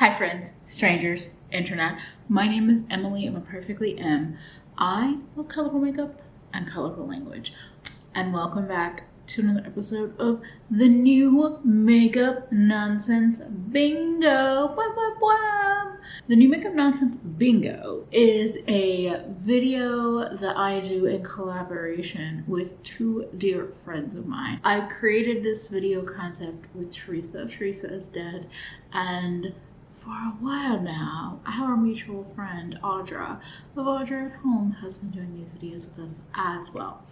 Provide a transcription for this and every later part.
Hi friends, strangers, internet. My name is Emily. I'm a perfectly M. I love colorful makeup and colorful language. And welcome back to another episode of the new Makeup Nonsense Bingo. Blah, blah, blah. The new Makeup Nonsense Bingo is a video that I do in collaboration with two dear friends of mine. I created this video concept with Teresa. Teresa is dead, and for a while now, our mutual friend Audra of Audra at Home has been doing these videos with us as well.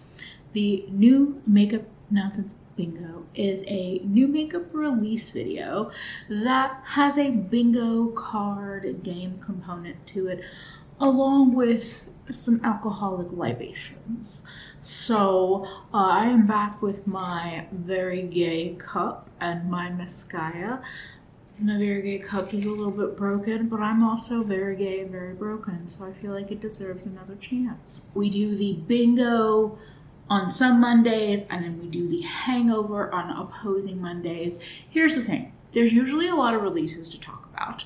The new Makeup Nonsense Bingo is a new makeup release video that has a bingo card game component to it, along with some alcoholic libations. So I am back with my very gay cup and my mascara. My very gay cup is a little bit broken, but I'm also very gay and very broken, so I feel like it deserves another chance. We do the bingo on some Mondays, and then we do the hangover on opposing Mondays. Here's the thing. There's usually a lot of releases to talk about,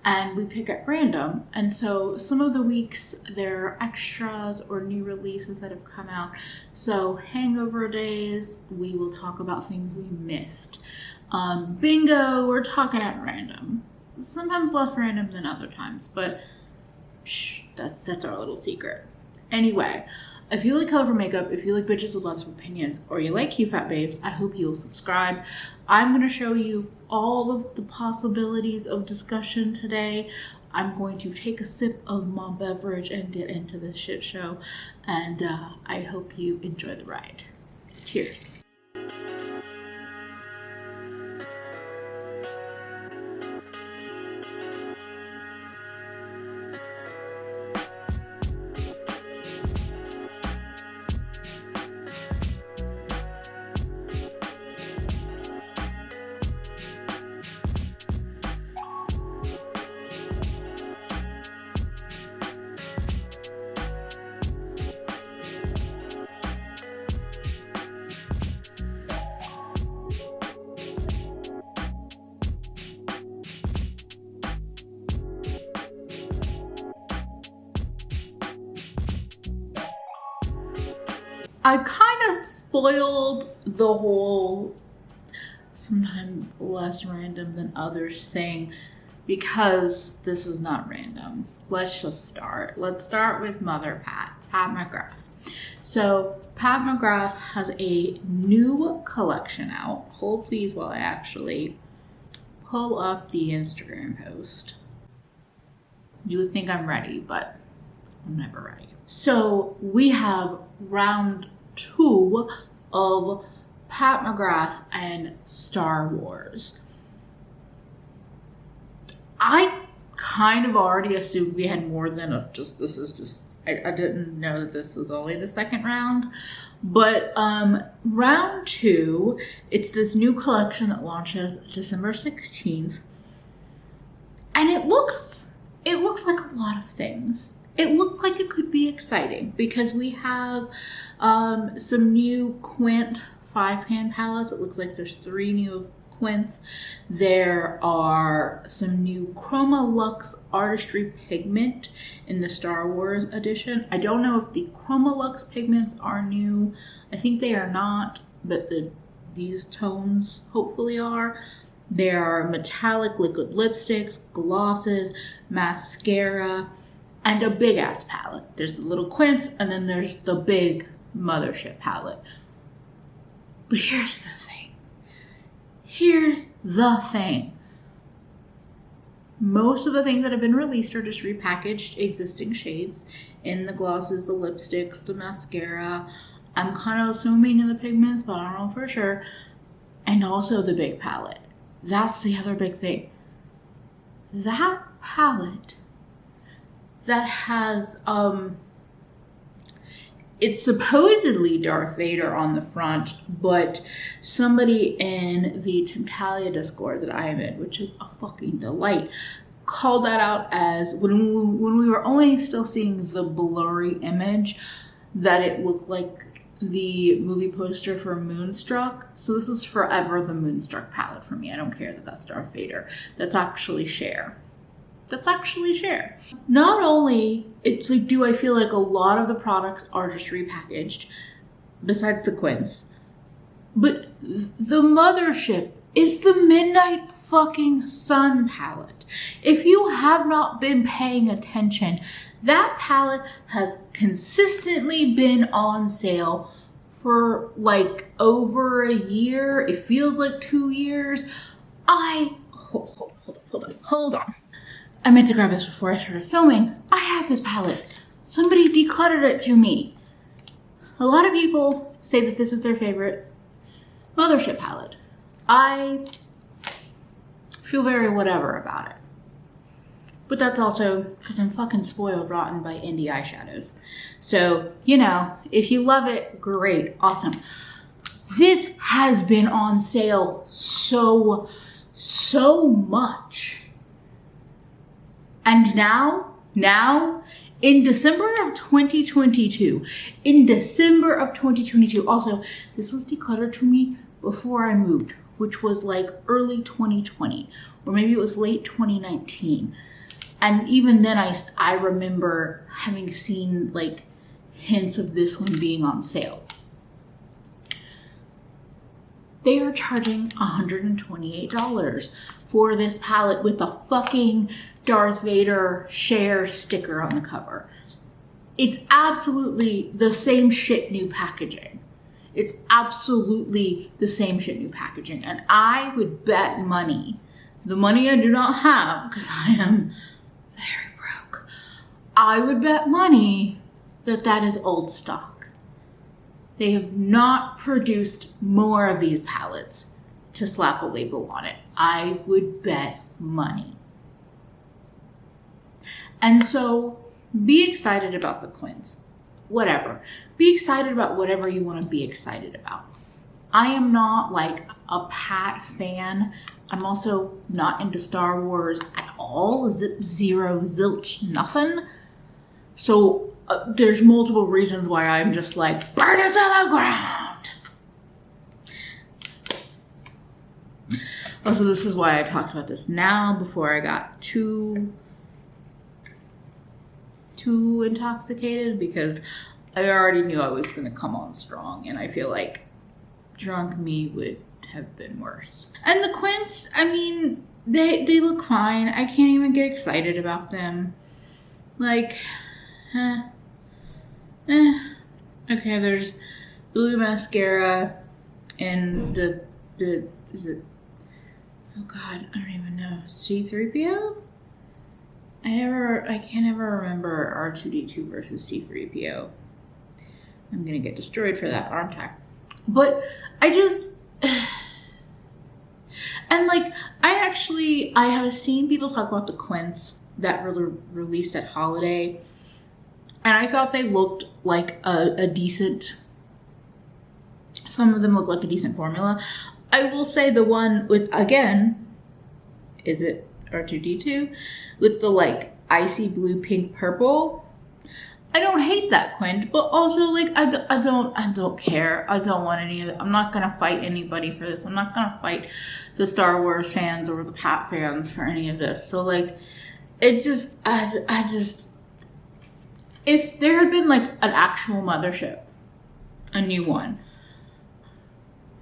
and we pick at random. And so some of the weeks there are extras or new releases that have come out. So hangover days, we will talk about things we missed. Bingo, we're talking at random. Sometimes less random than other times, but that's our little secret. Anyway, if you like colorful makeup, if you like bitches with lots of opinions, or you like cute fat babes, I hope you'll subscribe. I'm going to show you all of the possibilities of discussion today. I'm going to take a sip of my beverage and get into this shit show, and I hope you enjoy the ride. Cheers. I kind of spoiled the whole sometimes less random than others thing because this is not random. Let's just start. Let's start with Mother Pat McGrath. So Pat McGrath has a new collection out. Hold please while I actually pull up the Instagram post. You would think I'm ready, but I'm never ready. So we have round 2 of Pat McGrath and Star Wars. I kind of already assumed we had more than I didn't know that this was only the second round. But round 2, it's this new collection that launches December 16th. And it looks like a lot of things. It looks like it could be exciting because we have some new Quint 5-pan palettes. It looks like there's 3 new Quints. There are some new Chroma Luxe Artistry pigment in the Star Wars edition. I don't know if the Chroma Luxe pigments are new. I think they are not, but these tones hopefully are. There are metallic liquid lipsticks, glosses, mascara, and a big ass palette. There's the little Quints, and then there's the big mothership palette. But here's the thing. Most of the things that have been released are just repackaged existing shades in the glosses, the lipsticks, the mascara. I'm kind of assuming in the pigments, but I don't know for sure. And also the big palette. That's the other big thing. That palette that has, it's supposedly Darth Vader on the front, but somebody in the Temptalia Discord that I am in, which is a fucking delight, called that out as, when we were only still seeing the blurry image, that it looked like the movie poster for Moonstruck. So this is forever the Moonstruck palette for me. I don't care that that's Darth Vader. That's actually Cher. Let's actually share. Not only it's like, do I feel like a lot of the products are just repackaged, besides the Quince, but the mothership is the Midnight fucking Sun palette. If you have not been paying attention, that palette has consistently been on sale for like over a year. It feels like 2 years. Hold on. I meant to grab this before I started filming. I have this palette. Somebody decluttered it to me. A lot of people say that this is their favorite mothership palette. I feel very whatever about it. But that's also because I'm fucking spoiled rotten by indie eyeshadows. So, you know, if you love it, great, awesome. This has been on sale so much. And now, in December of 2022, also, this was decluttered to me before I moved, which was like early 2020, or maybe it was late 2019. And even then I remember having seen like hints of this one being on sale. They are charging $128 for this palette with a fucking Darth Vader share sticker on the cover. It's absolutely the same shit new packaging. It's absolutely the same shit new packaging. And I would bet money, the money I do not have because I am very broke, I would bet money that that is old stock. They have not produced more of these palettes to slap a label on it. I would bet money. And so be excited about the Quince. Whatever. Be excited about whatever you want to be excited about. I am not like a Pat fan. I'm also not into Star Wars at all. Zero, zilch, nothing. So there's multiple reasons why I'm just like, burn it to the ground. Also, this is why I talked about this now before I got too intoxicated, because I already knew I was going to come on strong, and I feel like drunk me would have been worse. And the Quince, I mean, they look fine. I can't even get excited about them. Like, Okay, there's blue mascara and the is it, oh god, I don't even know, C3PO? I can't ever remember R2D2 versus C3PO. I'm gonna get destroyed for that, aren't I? But I just, and like, I have seen people talk about the Quince that were released at holiday, and I thought they looked like a decent, some of them look like a decent formula. I will say the one with, again, is it R2D2? With the like icy blue, pink, purple. I don't hate that Quint, but also like I don't care. I don't want any of it. I'm not gonna fight anybody for this. I'm not gonna fight the Star Wars fans or the Pat fans for any of this. So like, it just, I just, if there had been like an actual mothership, a new one,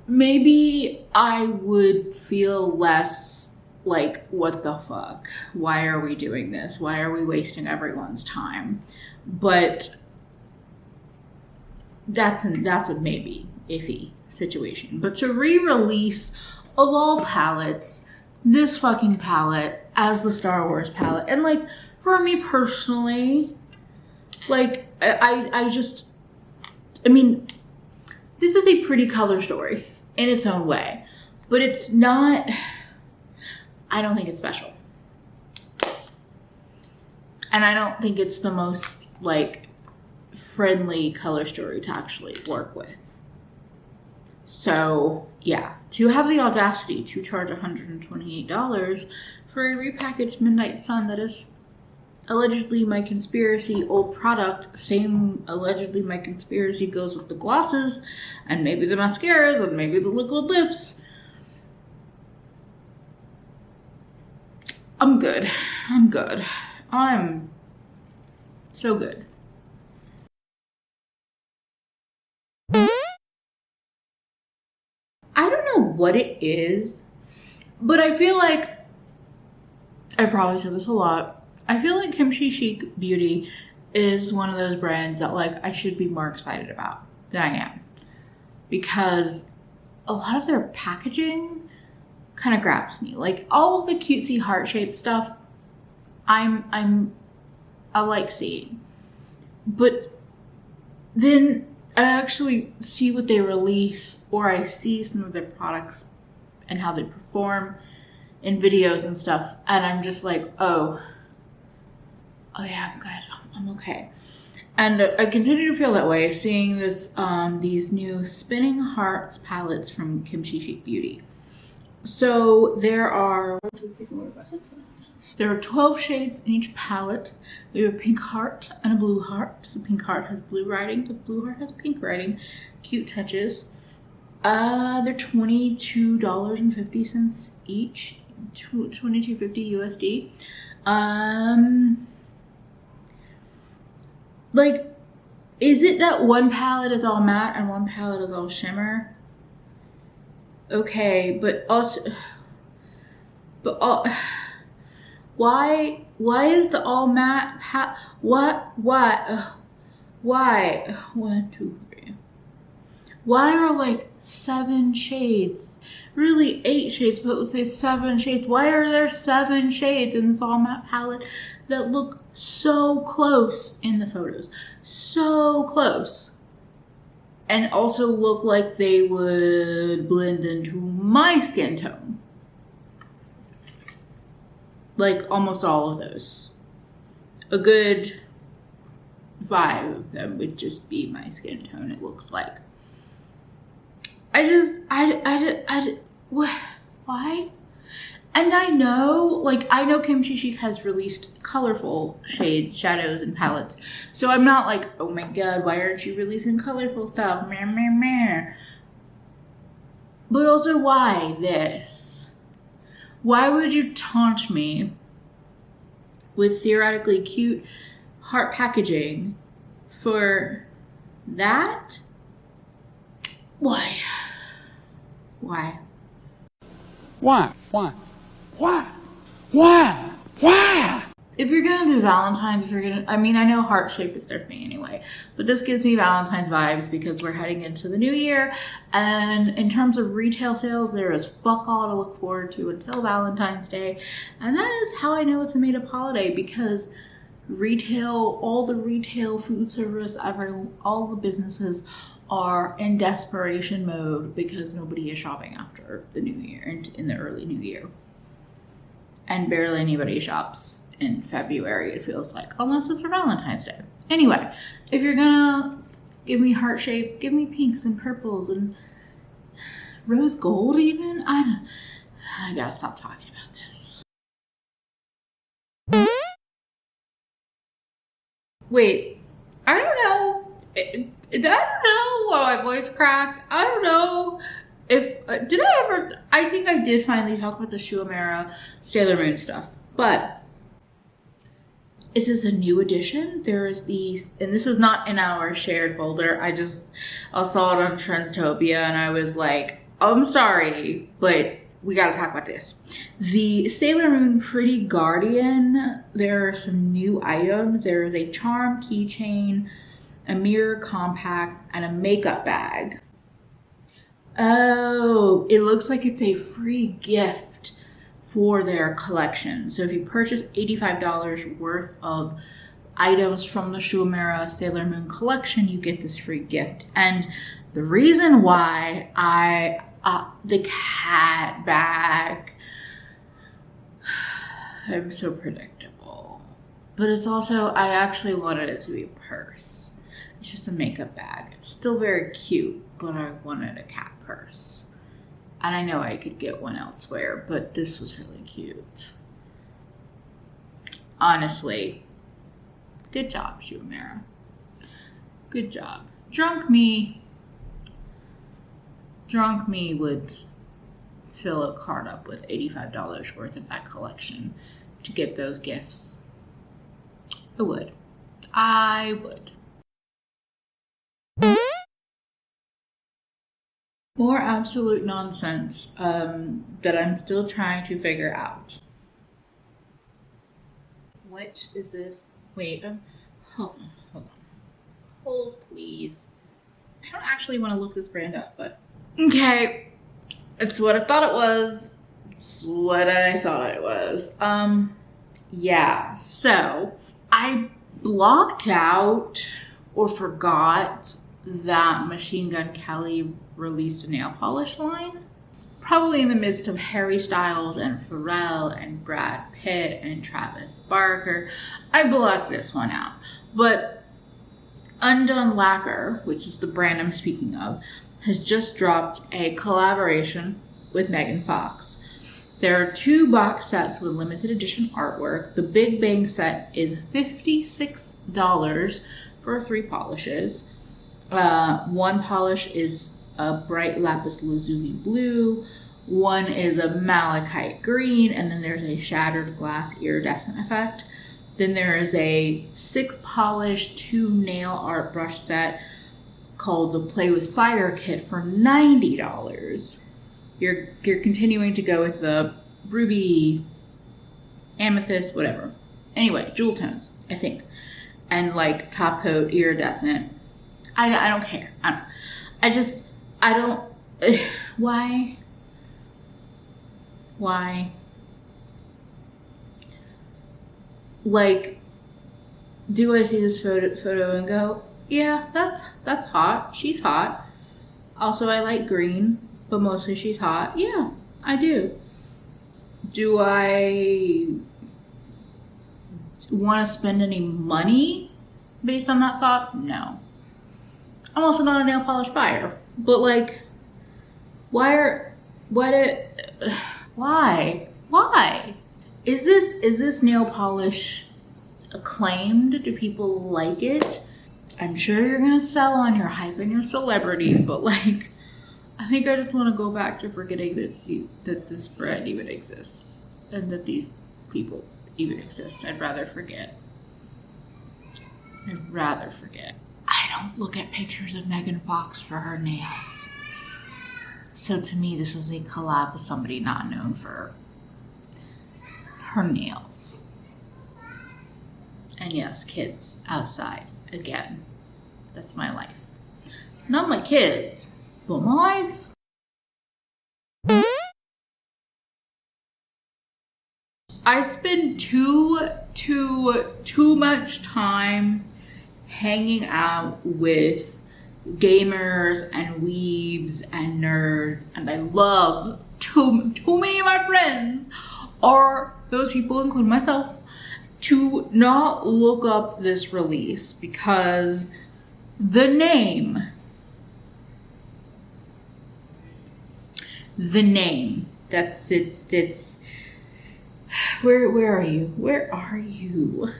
maybe I would feel less like, what the fuck? Why are we doing this? Why are we wasting everyone's time? But that's a maybe iffy situation. But to re-release, of all palettes, this fucking palette as the Star Wars palette, and like, for me personally, like, I mean, this is a pretty color story in its own way, but it's not, I don't think it's special. And I don't think it's the most, like, friendly color story to actually work with. So, yeah, to have the audacity to charge $128 for a repackaged Midnight Sun that is allegedly my conspiracy old product, same allegedly my conspiracy goes with the glosses and maybe the mascaras and maybe the liquid lips. I'm good. I'm good. I'm so good. I don't know what it is, but I feel like, I probably said this a lot, I feel like Kimchi Chic Beauty is one of those brands that like I should be more excited about than I am. Because a lot of their packaging kind of grabs me. Like all of the cutesy heart-shaped stuff, I like seeing. But then I actually see what they release, or I see some of their products and how they perform in videos and stuff, and I'm just like, oh yeah, I'm good, I'm okay. And I continue to feel that way seeing this these new Spinning Hearts palettes from Kimchi Chic Beauty. So there are 12 shades in each palette. We have a pink heart and a blue heart. The pink heart has blue writing. The blue heart has pink writing. Cute touches. They're $22.50 each. $22.50 USD. Like, is it that one palette is all matte and one palette is all shimmer? Okay, but also, why is the all matte why 1, 2, 3, why are like 7 shades, really 8 shades, but let's say 7 shades? Why are there 7 shades in this all matte palette that look so close in the photos, so close, and also look like they would blend into my skin tone? Like almost all of those. A good 5 of them would just be my skin tone, it looks like. Why? And I know Kimchi Chic has released colorful shades, shadows, and palettes. So I'm not like, oh my god, why aren't you releasing colorful stuff? Meh, meh, meh. But also, why this? Why would you taunt me with theoretically cute heart packaging for that? Why? Why? Why? Why? Why? Why? Why? If you're gonna do Valentine's, I know heart shape is their thing anyway, but this gives me Valentine's vibes because we're heading into the new year, and in terms of retail sales, there is fuck all to look forward to until Valentine's Day, and that is how I know it's a made-up holiday, because all the retail, food service, all the businesses are in desperation mode because nobody is shopping after the new year, in the early new year. And barely anybody shops in February, it feels like, unless it's for Valentine's Day. Anyway, if you're gonna give me heart shape, give me pinks and purples and rose gold even. I gotta stop talking about this. Wait, I don't know. I don't know why my voice cracked. I don't know if I think I did finally talk about the Schumacher Sailor Moon stuff, but is this a new edition? There is these, and this is not in our shared folder. I saw it on Trendstopia and I was like, I'm sorry, but we gotta talk about this. The Sailor Moon Pretty Guardian, there are some new items. There is a charm keychain, a mirror compact, and a makeup bag. Oh, it looks like it's a free gift for their collection. So if you purchase $85 worth of items from the Schumacher Sailor Moon collection, you get this free gift. And the reason why the cat bag, I'm so predictable. But it's also, I actually wanted it to be a purse. It's just a makeup bag. It's still very cute, but I wanted a cat purse. And I know I could get one elsewhere, but this was really cute. Honestly, good job, Schumacher. Good job. Drunk me would fill a cart up with $85 worth of that collection to get those gifts. I would. More absolute nonsense that I'm still trying to figure out. What is this? Wait, hold on. Hold, please. I don't actually want to look this brand up, but okay. It's what I thought it was. It's what I thought it was. Yeah, so I blocked out or forgot that Machine Gun Kelly released a nail polish line. Probably in the midst of Harry Styles and Pharrell and Brad Pitt and Travis Barker. I blocked this one out. But Undone Lacquer, which is the brand I'm speaking of, has just dropped a collaboration with Megan Fox. There are 2 box sets with limited edition artwork. The Big Bang set is $56 for 3 polishes. One polish is a bright lapis lazuli blue. One is a malachite green, and then there's a shattered glass iridescent effect. Then there is a 6 polish, 2 nail art brush set called the Play with Fire kit for $90. You're continuing to go with the ruby, amethyst, whatever. Anyway, jewel tones, I think. And like top coat, iridescent. I don't care. I don't. Why? Like, do I see this photo and go, yeah, that's hot. She's hot. Also, I like green, but mostly she's hot. Yeah, I do. Do I want to spend any money based on that thought? No. I'm also not a nail polish buyer, but like, why? Is this nail polish acclaimed? Do people like it? I'm sure you're gonna sell on your hype and your celebrity, but like, I think I just want to go back to forgetting that this brand even exists and that these people even exist. I'd rather forget. I don't look at pictures of Megan Fox for her nails. So to me, this is a collab with somebody not known for her nails. And yes, kids outside. Again, that's my life. Not my kids, but my life. I spend too much time hanging out with gamers and weebs and nerds, and I love too many of my friends are those people, including myself, to not look up this release because the name, that's where are you?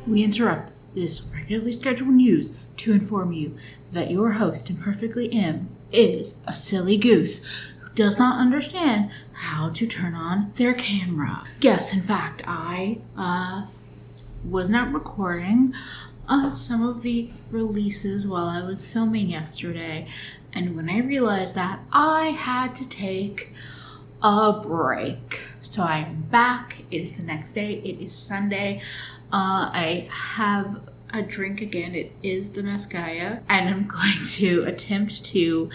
We interrupt this regularly scheduled news to inform you that your host in Perfectly M is a silly goose who does not understand how to turn on their camera. Yes, in fact, I was not recording some of the releases while I was filming yesterday, and when I realized that, I had to take a break. So I'm back. It is the next day. It is Sunday. I have a drink again. It is the Mezcaya, and I'm going to attempt to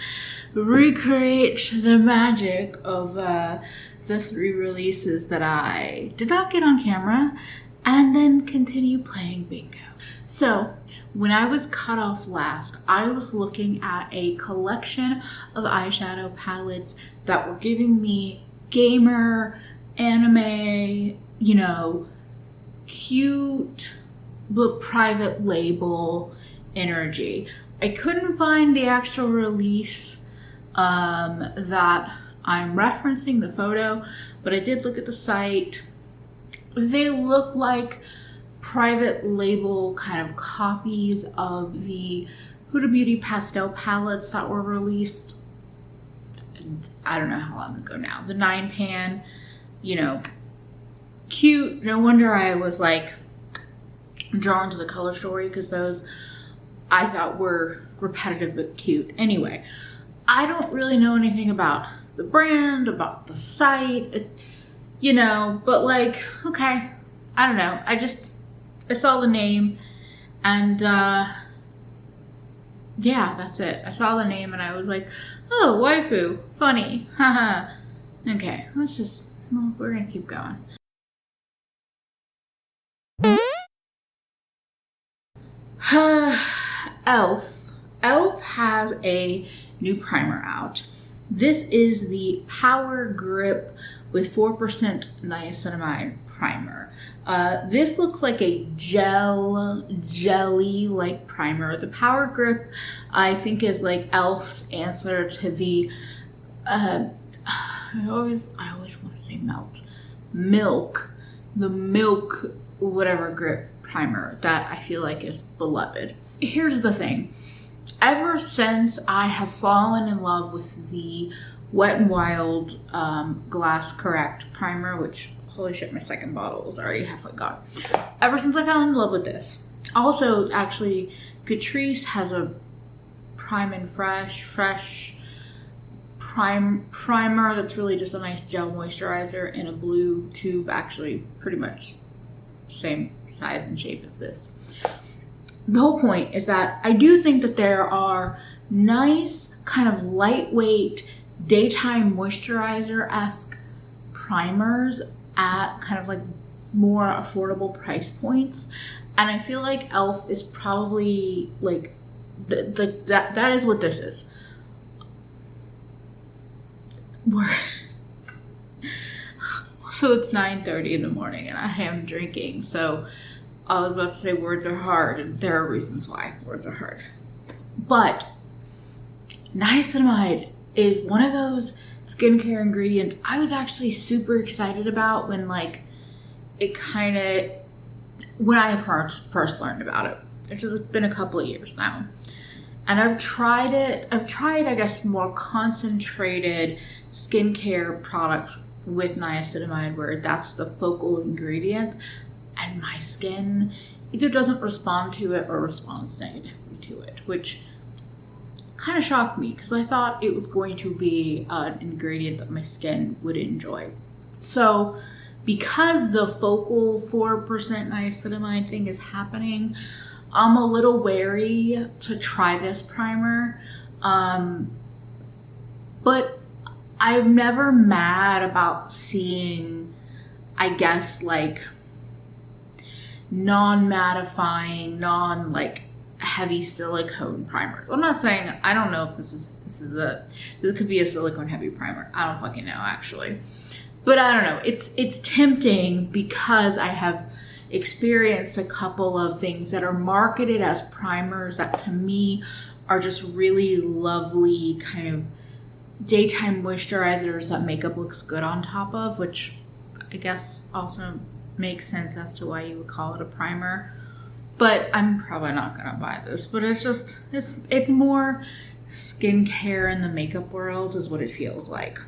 recreate the magic of the 3 releases that I did not get on camera, and then continue playing bingo. So when I was cut off last, I was looking at a collection of eyeshadow palettes that were giving me gamer, anime, cute but private label energy. I couldn't find the actual release that I'm referencing, the photo, but I did look at the site. They look like private label kind of copies of the Huda Beauty pastel palettes that were released, I don't know how long ago now. The 9 pan, you know, cute. No wonder I was like drawn to the color story, because those I thought were repetitive but cute. Anyway, I don't really know anything about the brand, about the site, you know, but like, okay, I don't know. I saw the name and yeah, that's it. I saw the name and I was like, oh, waifu, funny, haha. Okay, we're gonna keep going. Elf has a new primer out. This is the Power Grip with 4% niacinamide primer. This looks like a jelly-like primer. The Power Grip, I think, is like Elf's answer to the, I always want to say milk, the milk whatever grip primer that I feel like is beloved. Here's the thing. Ever since I have fallen in love with the Wet n Wild Glass Correct primer, which, holy shit, my second bottle was already halfway gone. Ever since I fell in love with this. Also, actually, Catrice has a Prime and Fresh primer that's really just a nice gel moisturizer in a blue tube, actually pretty much same size and shape as this. The whole point is that I do think that there are nice kind of lightweight daytime moisturizer-esque primers at kind of like more affordable price points, and I feel like Elf is probably like that is what this is. So it's 9:30 in the morning and I am drinking, so I was about to say words are hard, and there are reasons why words are hard. But niacinamide is one of those skincare ingredients I was actually super excited about when like when I first learned about it, which has been a couple of years now. And I've tried, I guess, more concentrated skincare products with niacinamide where that's the focal ingredient, and my skin either doesn't respond to it or responds negatively to it, which kind of shocked me because I thought it was going to be an ingredient that my skin would enjoy. So because the focal 4% niacinamide thing is happening, I'm a little wary to try this primer. But I'm never mad about seeing, I guess, like non-mattifying, like heavy silicone primer. I'm not saying, I don't know if this could be a silicone heavy primer. I don't fucking know, actually. But I don't know. It's tempting because I have experienced a couple of things that are marketed as primers that to me are just really lovely kind of daytime moisturizers that makeup looks good on top of, which I guess also makes sense as to why you would call it a primer. But I'm probably not gonna buy this, but it's more skincare in the makeup world is what it feels like.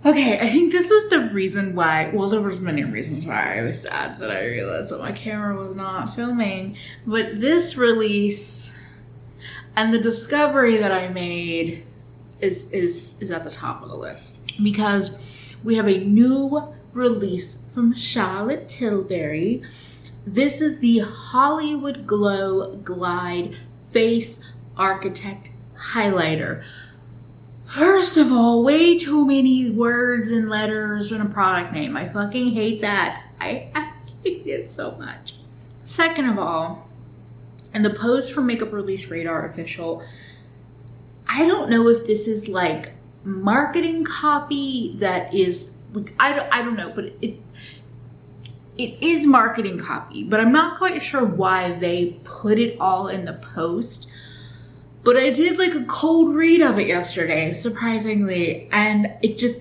Okay, I think this is the reason why, well, there was many reasons why I was sad that I realized that my camera was not filming, but this release and the discovery that I made is at the top of the list, because we have a new release from Charlotte Tilbury. This is the Hollywood Glow Glide Face Architect Highlighter. First of all, way too many words and letters in a product name. I fucking hate that. I hate it so much. Second of all, in the post from Makeup Release Radar Official, I don't know if this is like marketing copy that is, like, I don't know, but it is marketing copy, but I'm not quite sure why they put it all in the post. But I did like a cold read of it yesterday, surprisingly, and it just,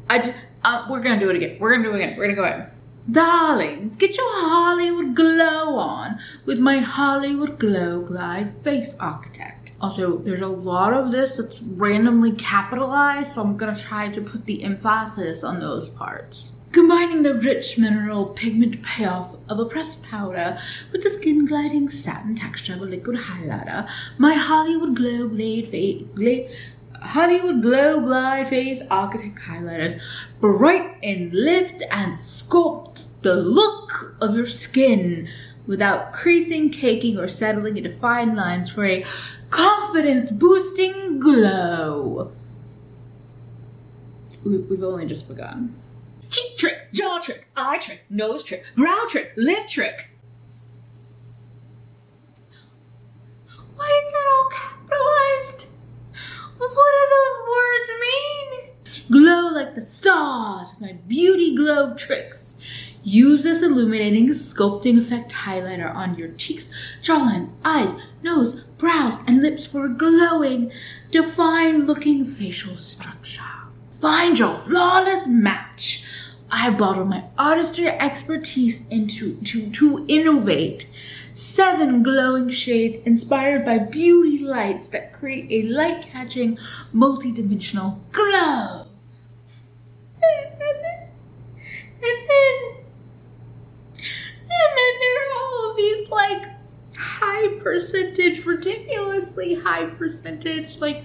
we're gonna do it again. We're gonna go in. Darlings, get your Hollywood glow on with my Hollywood Glow Glide Face Architect. Also, there's a lot of this that's randomly capitalized, so I'm gonna try to put the emphasis on those parts. Combining the rich mineral pigment payoff of a pressed powder with the skin gliding satin texture of a liquid highlighter, my Hollywood Glow Glide Face Architect highlighters brighten, lift, and sculpt the look of your skin without creasing, caking, or settling into fine lines for a confidence-boosting glow. We've only just begun. Cheek trick, jaw trick, eye trick, nose trick, brow trick, lip trick. Why is that all capitalized? What do those words mean? Glow like the stars with my beauty glow tricks. Use this illuminating sculpting effect highlighter on your cheeks, jawline, eyes, nose, brows, and lips for a glowing, defined looking facial structure. Find your flawless match. I bottle my artistry expertise to innovate 7 glowing shades inspired by beauty lights that create a light-catching, multi-dimensional glow. And then there's all of these like high percentage, ridiculously high percentage like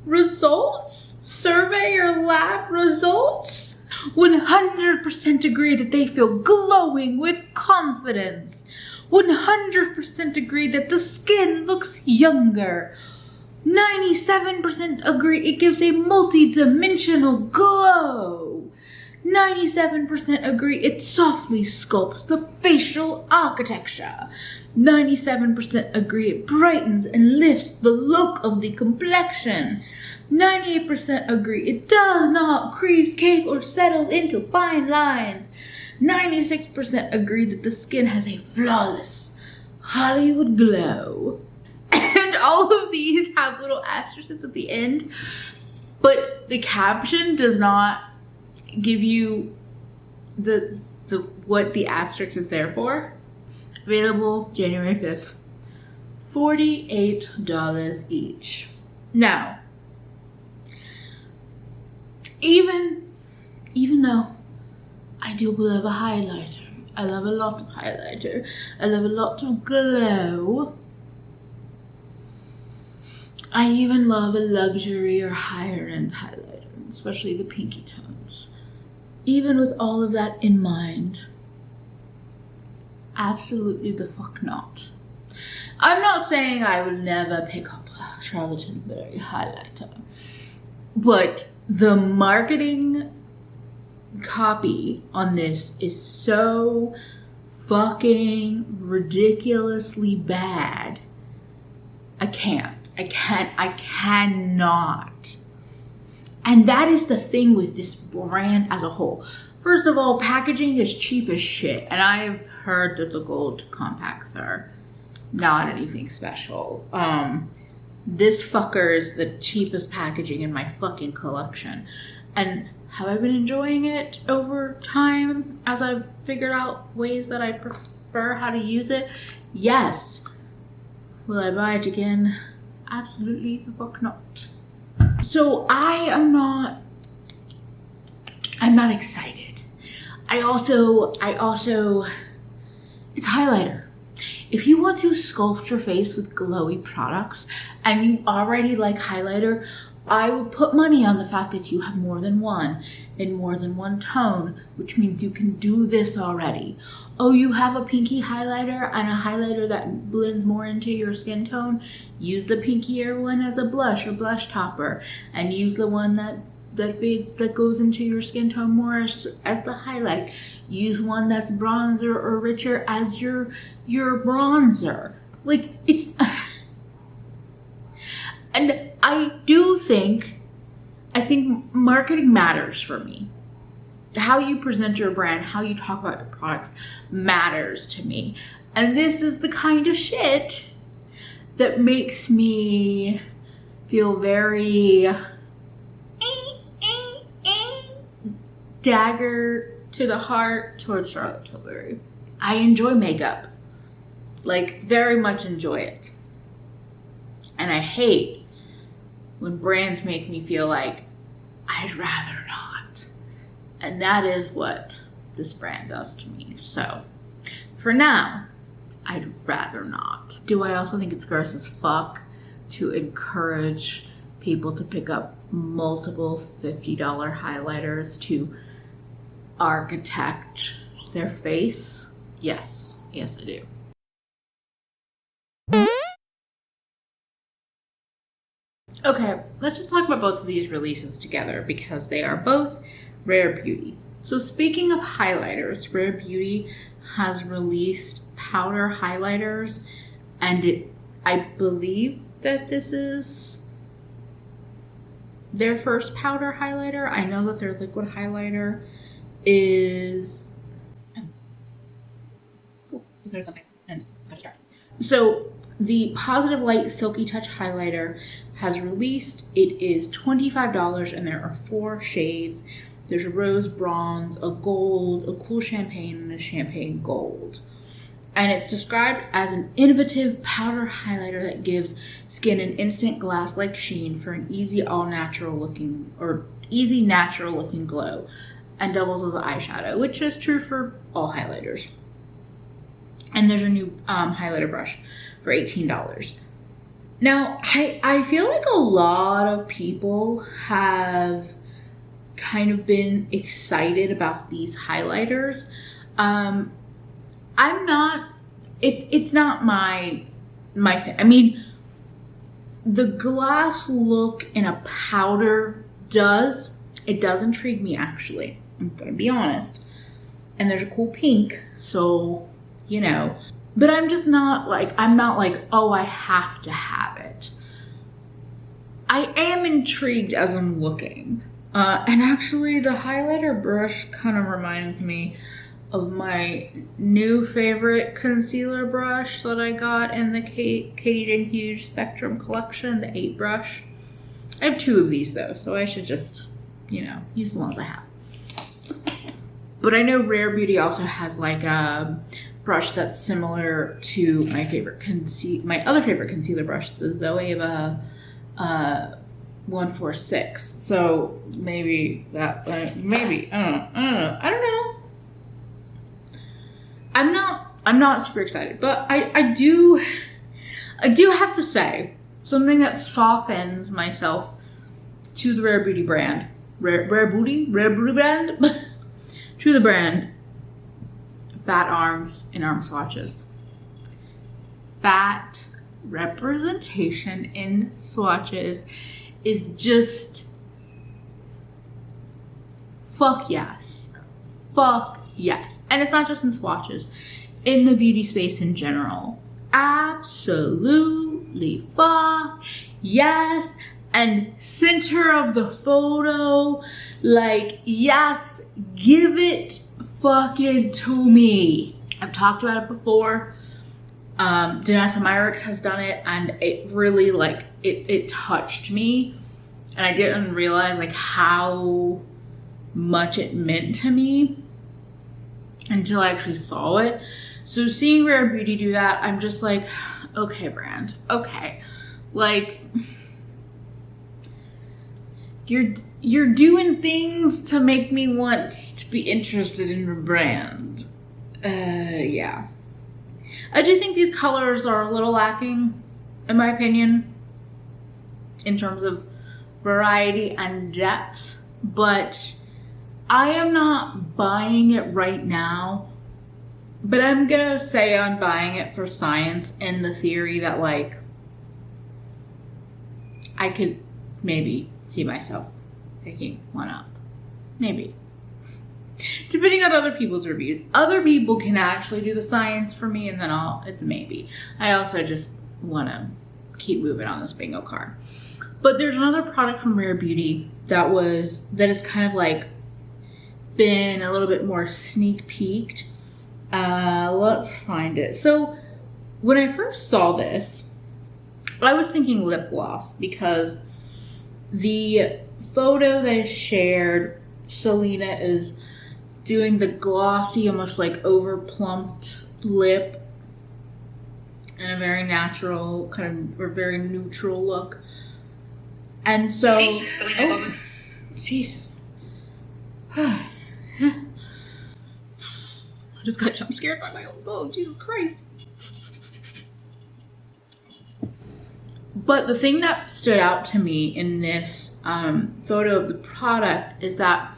results, survey or lab results. 100% agree that they feel glowing with confidence. 100% agree that the skin looks younger. 97% agree it gives a multi-dimensional glow. 97% agree it softly sculpts the facial architecture. 97% agree it brightens and lifts the look of the complexion. 98% agree it does not crease, cake, or settle into fine lines. 96% agree that the skin has a flawless Hollywood glow. And all of these have little asterisks at the end, but the caption does not give you the what the asterisk is there for. Available January 5th. $48 each. Now, even though I do love a highlighter, I love a lot of highlighter, I love a lot of glow, I even love a luxury or higher end highlighter, especially the pinky tones. Even with all of that in mind, absolutely the fuck not. I'm not saying I will never pick up a Charlotte Tilbury highlighter, but the marketing copy on this is so fucking ridiculously bad. I cannot. And that is the thing with this brand as a whole. First of all, packaging is cheap as shit. And I've heard that the gold compacts are not anything special. This fucker is the cheapest packaging in my fucking collection. And have I been enjoying it over time as I've figured out ways that I prefer how to use it? Yes. Will I buy it again? Absolutely the fuck not. So I'm not excited. I also, it's highlighter. If you want to sculpt your face with glowy products and you already like highlighter, I would put money on the fact that you have more than one in more than one tone, which means you can do this already. Oh, you have a pinky highlighter and a highlighter that blends more into your skin tone? Use the pinkier one as a blush or blush topper, and use the one that fades, that goes into your skin tone more as the highlight. Use one that's bronzer or richer as your bronzer. Like, it's... And I think marketing matters for me. How you present your brand, how you talk about your products matters to me. And this is the kind of shit that makes me feel very dagger to the heart towards Charlotte Tilbury. I enjoy makeup. Like, very much enjoy it. And I hate when brands make me feel like I'd rather not. And that is what this brand does to me. So, for now, I'd rather not. Do I also think it's gross as fuck to encourage people to pick up multiple $50 highlighters to architect their face? Yes. Yes, I do. Okay, let's just talk about both of these releases together because they are both Rare Beauty. So speaking of highlighters, Rare Beauty has released powder highlighters, and I believe that this is their first powder highlighter. I know that their liquid highlighter is... Cool, just noticed something and got distracted. So the Positive Light Silky Touch highlighter has released. It is $25 and there are 4 shades. There's a rose bronze, a gold, a cool champagne, and a champagne gold. And it's described as an innovative powder highlighter that gives skin an instant glass-like sheen for an easy natural looking glow, and doubles as an eyeshadow, which is true for all highlighters. And there's a new highlighter brush for $18. Now, I feel like a lot of people have kind of been excited about these highlighters. I'm not, it's not my thing. I mean, the glass look in a powder does intrigue me, actually. I'm gonna be honest. And there's a cool pink, so, you know. But I'm not like, oh, I have to have it. I am intrigued as I'm looking. And actually, the highlighter brush kind of reminds me of my new favorite concealer brush that I got in the Katie Jane Hughes Spectrum collection, the 8 brush. I have 2 of these, though, so I should just, use the ones I have. But I know Rare Beauty also has, like, a brush that's similar to my other favorite concealer brush, the Zoeva 146. So maybe that, I don't know. I'm not super excited, but I do have to say something that softens myself to the Rare Beauty brand, Rare Beauty brand, to the brand. Fat arms and arm swatches. Fat representation in swatches is just fuck yes. Fuck yes. And it's not just in swatches, in the beauty space in general. Absolutely fuck yes. And center of the photo, like, yes, give it fucking to me. I've talked about it before. Danessa Myricks has done it, and it really, like, it touched me, and I didn't realize, like, how much it meant to me until I actually saw it. So seeing Rare Beauty do that, I'm just like, okay, brand, okay, like, you're doing things to make me want to be interested in your brand. Yeah. I do think these colors are a little lacking, in my opinion, in terms of variety and depth, but I am not buying it right now, but I'm gonna say I'm buying it for science and the theory that, like, I could maybe see myself picking one up. Maybe. Depending on other people's reviews. Other people can actually do the science for me, and then it's a maybe. I also just want to keep moving on this bingo card. But there's another product from Rare Beauty that is kind of like been a little bit more sneak peeked. Let's find it. So when I first saw this, I was thinking lip gloss, because the photo that is shared, Selena is doing the glossy, almost like over plumped lip in a very natural kind of, or very neutral look. And so, oh, Jesus. I just got jump scared by my own phone. Jesus Christ. But the thing that stood out to me in this photo of the product is that,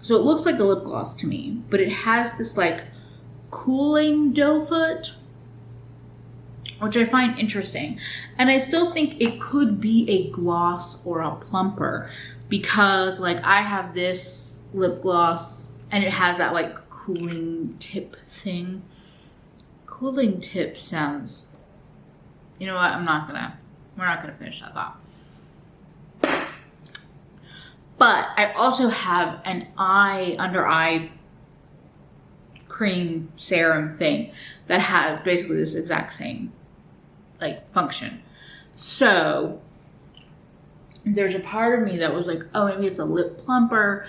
so it looks like a lip gloss to me, but it has this like cooling doe foot, which I find interesting. And I still think it could be a gloss or a plumper, because like I have this lip gloss and it has that like cooling tip thing. Cooling tip sounds, you know what, we're not gonna finish that thought. But I also have an under eye cream serum thing that has basically this exact same like function. So there's a part of me that was like, oh, maybe it's a lip plumper.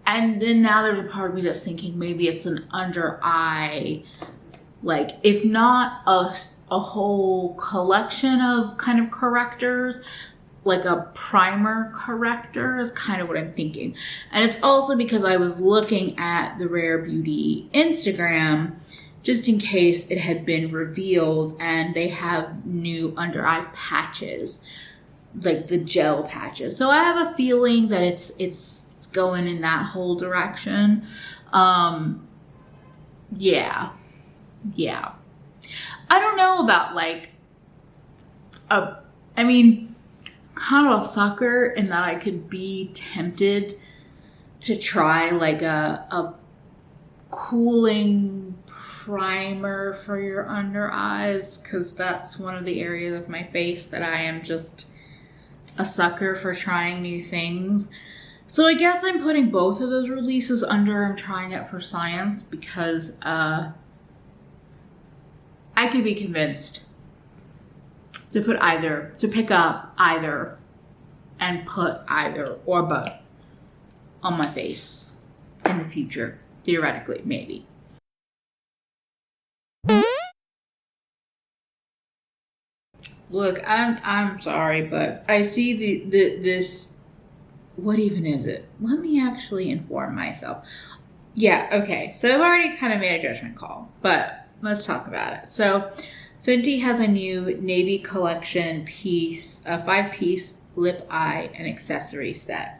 And then now there's a part of me that's thinking maybe it's an under eye, like if not a whole collection of kind of correctors, like a primer corrector is kind of what I'm thinking. And it's also because I was looking at the Rare Beauty Instagram just in case it had been revealed, and they have new under eye patches, like the gel patches. So I have a feeling that it's going in that whole direction. Yeah. I don't know about like kind of a sucker in that I could be tempted to try like a cooling primer for your under eyes, because that's one of the areas of my face that I am just a sucker for trying new things. So I guess I'm putting both of those releases under I'm trying it for science, because I could be convinced to pick up either and put either or both on my face in the future, theoretically, maybe. Look, I'm sorry, but I see this. What even is it? Let me actually inform myself. Yeah, okay. So I've already kind of made a judgment call, but let's talk about it. So Fenty has a new navy collection piece, a 5-piece lip, eye, and accessory set.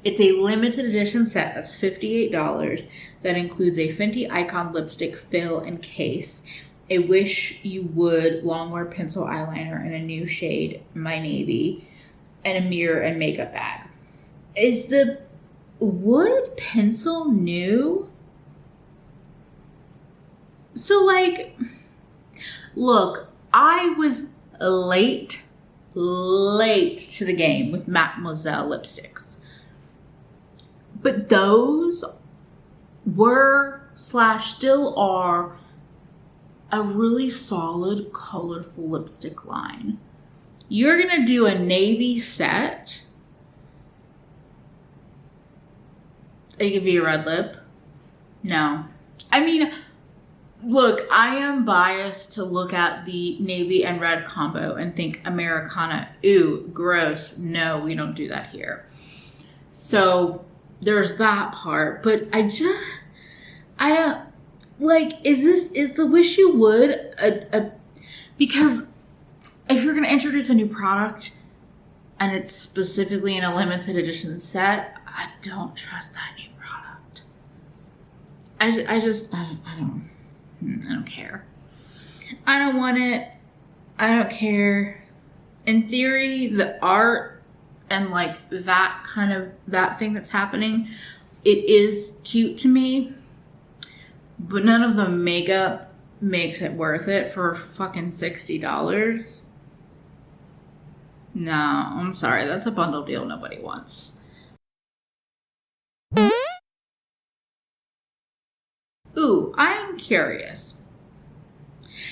It's a limited edition set that's $58 that includes a Fenty Icon lipstick fill and case, a Wish You Would longwear pencil eyeliner in a new shade, My Navy, and a mirror and makeup bag. Is the wood pencil new? So like, look, I was late to the game with Mademoiselle lipsticks. But those were / still are a really solid, colorful lipstick line. You're gonna do a navy set. It could be a red lip. No. I mean, look, I am biased to look at the navy and red combo and think Americana, ooh, gross. No, we don't do that here. So there's that part. But I don't, like, is the Wish You Would because if you're going to introduce a new product and it's specifically in a limited edition set, I don't trust that new product. I don't care. I don't want it. I don't care. In theory, the art and like that thing that's happening, it is cute to me, but none of the makeup makes it worth it for fucking $60. No, I'm sorry. That's a bundle deal nobody wants. Ooh, I'm curious.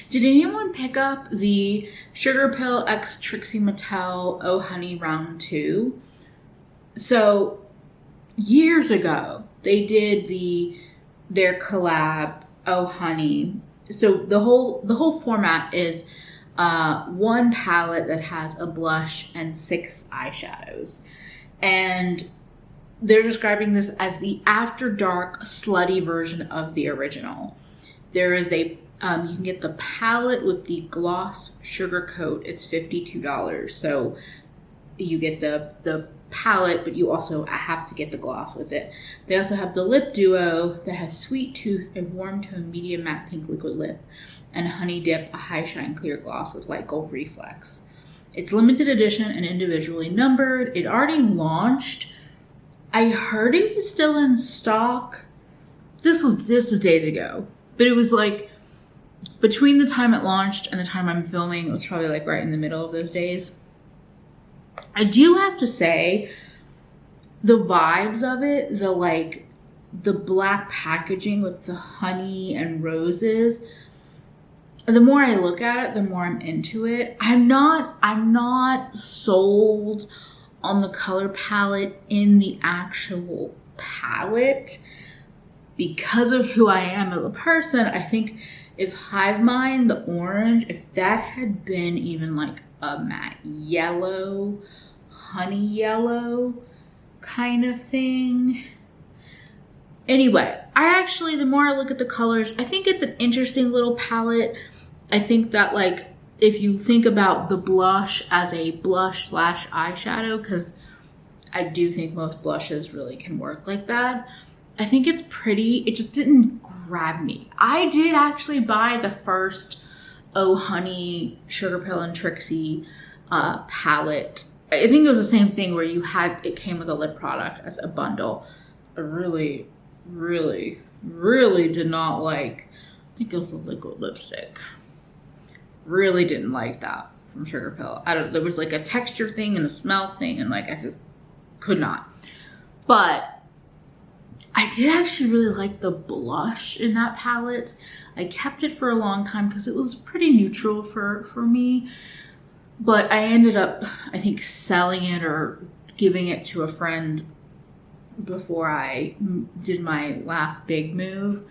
Did anyone pick up the Sugarpill x Trixie Mattel Oh Honey Round 2? So, years ago, they did their collab, Oh Honey. So the whole format is one palette that has a blush and 6 eyeshadows. And they're describing this as the after dark slutty version of the original. There is you can get the palette with the gloss sugar coat. It's $52. So you get the palette, but you also have to get the gloss with it. They also have the lip duo that has Sweet Tooth, a warm tone medium matte pink liquid lip, and Honey Dip, a high shine clear gloss with light gold reflex. It's limited edition and individually numbered. It already launched. I heard it was still in stock. This was days ago, but it was like between the time it launched and the time I'm filming, it was probably like right in the middle of those days. I do have to say, the vibes of it, the black packaging with the honey and roses, the more I look at it, the more I'm into it. I'm not sold on the color palette in the actual palette because of who I am as a person. I think if Hive Mind, the orange, if that had been even like a matte yellow, honey yellow kind of thing. Anyway, the more I look at the colors, I think it's an interesting little palette. I think that like, if you think about the blush as a blush / eyeshadow, because I do think most blushes really can work like that. I think it's pretty. It just didn't grab me. I did actually buy the first Oh Honey Sugarpill and Trixie palette. I think it was the same thing where it came with a lip product as a bundle. I really, really, really did not like, I think it was a liquid lipstick. Really didn't like that from Sugarpill. There was like a texture thing and a smell thing, and like I just could not. But I did actually really like the blush in that palette. I kept it for a long time because it was pretty neutral for me. But I ended up, I think, selling it or giving it to a friend before I did my last big move.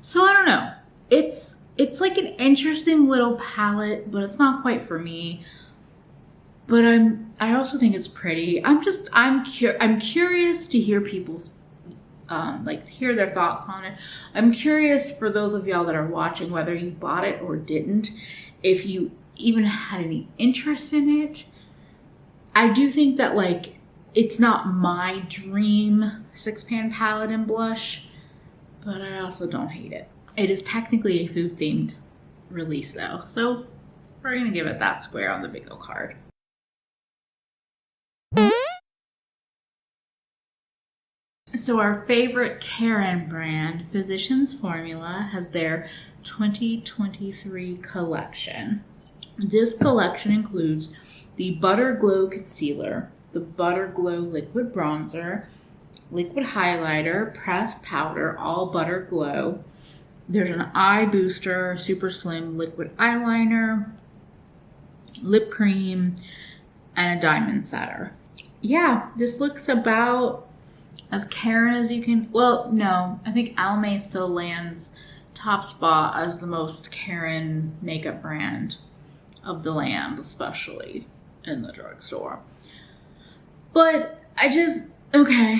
So I don't know. It's like an interesting little palette, but it's not quite for me. But I also think it's pretty. I'm curious to hear people's hear their thoughts on it. I'm curious for those of y'all that are watching whether you bought it or didn't, if you even had any interest in it. I do think that like it's not my dream 6-pan palette and blush, but I also don't hate it. It is technically a food themed release though, so we're gonna give it that square on the bingo card. So our favorite Karen brand, Physicians Formula, has their 2023 collection. This collection includes the Butter Glow Concealer, the Butter Glow Liquid Bronzer, Liquid Highlighter, Pressed Powder, All Butter Glow. There's an Eye Booster, Super Slim Liquid Eyeliner, Lip Cream, and a Diamond Setter. Yeah, this looks about as Karen as you can. Well, no, I think Almay still lands top spot as the most Karen makeup brand of the land, especially in the drugstore. But okay.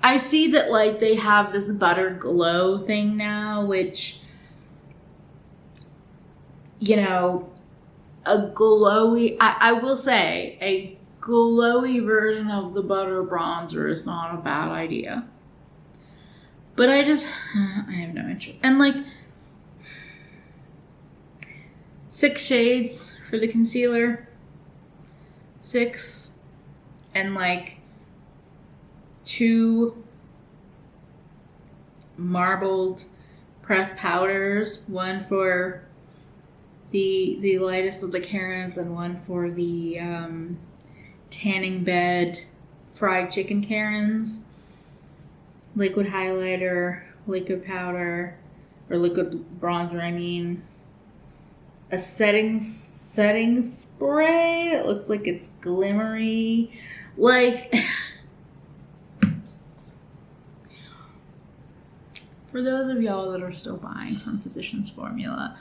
I see that like they have this Butter Glow thing now, which, you know, a glowy, I will say, a glowy version of the butter bronzer is not a bad idea. But I have no interest. And like 6 shades for the concealer, 6, and like 2 marbled pressed powders, one for the lightest of the Karens and one for the tanning bed fried chicken Karens, liquid highlighter, liquid powder, or liquid bronzer, I mean, a setting spray that looks like it's glimmery, like For those of y'all that are still buying from Physicians Formula,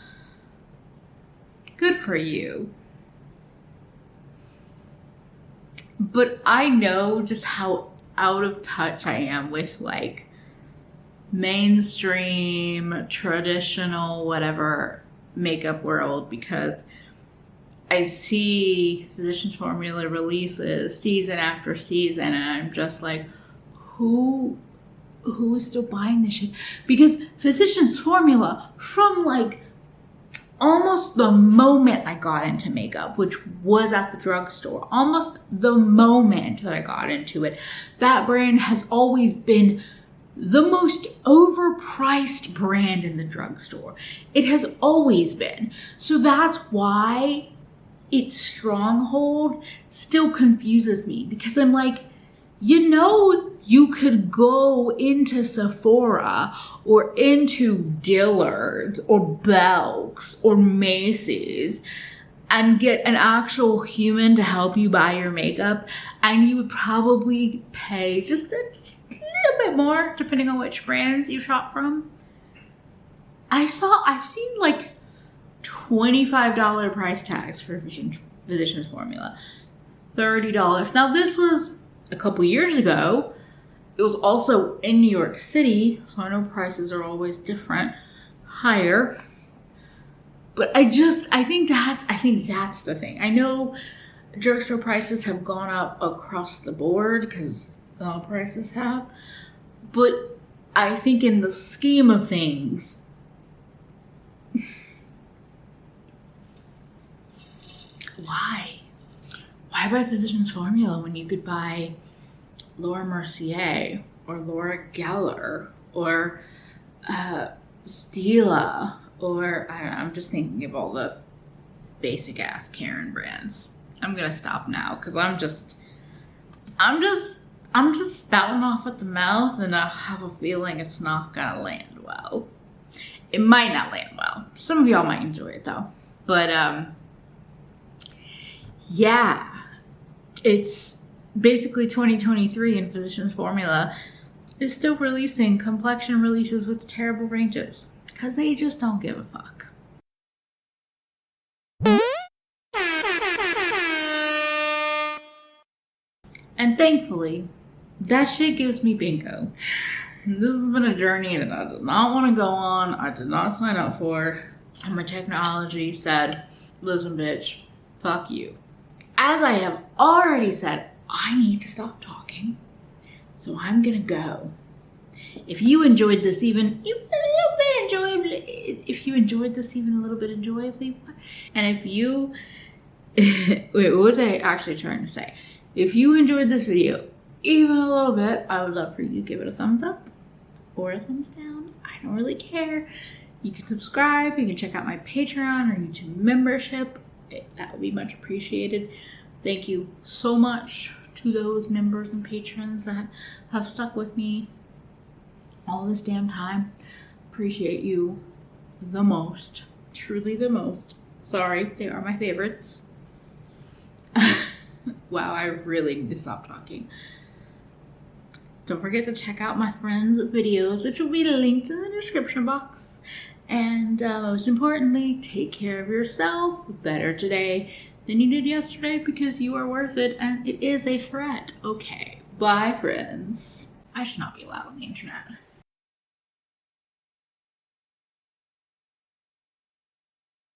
good for you. But I know just how out of touch I am with like mainstream, traditional, whatever makeup world, because I see Physicians Formula releases season after season, and I'm just like, who is still buying this shit? Because Physicians Formula, from like almost the moment I got into makeup, which was at the drugstore, almost the moment that I got into it, that brand has always been the most overpriced brand in the drugstore. It has always been. So that's why its stronghold still confuses me, because I'm like, you know, you could go into Sephora or into Dillard's or Belk's or Macy's and get an actual human to help you buy your makeup, and you would probably pay just a little bit more depending on which brands you shop from. I've seen like $25 price tags for Physicians Formula, $30. Now this was a couple years ago. It was also in New York City, so I know prices are always different, higher. But I think that's the thing. I know drugstore prices have gone up across the board because all prices have, but I think in the scheme of things, why buy Physicians Formula when you could buy Laura Mercier or Laura Geller or Stila, or I don't know, I'm just thinking of all the basic ass Karen brands. I'm gonna stop now because I'm just spouting off at the mouth, and I have a feeling it's not gonna land well. It might not land well. Some of y'all might enjoy it though. But yeah, it's basically 2023, and Physicians Formula is still releasing complexion releases with terrible ranges because they just don't give a fuck. And thankfully, that shit gives me bingo. This has been a journey that I did not want to go on. I did not sign up for. And my technology said, listen, bitch, fuck you. As I have already said, I need to stop talking. So I'm going to go. If you enjoyed this even a little bit enjoyably, and if you, wait, what was I actually trying to say? If you enjoyed this video even a little bit, I would love for you to give it a thumbs up or a thumbs down. I don't really care. You can subscribe. You can check out my Patreon or YouTube membership. That would be much appreciated. Thank you so much to those members and patrons that have stuck with me all this damn time. Appreciate you the most. Truly the most. Sorry, they are my favorites. Wow, I really need to stop talking. Don't forget to check out my friends' videos, which will be linked in the description box. And most importantly, take care of yourself better today than you did yesterday, because you are worth it and it is a threat. Okay, bye friends. I should not be allowed on the internet.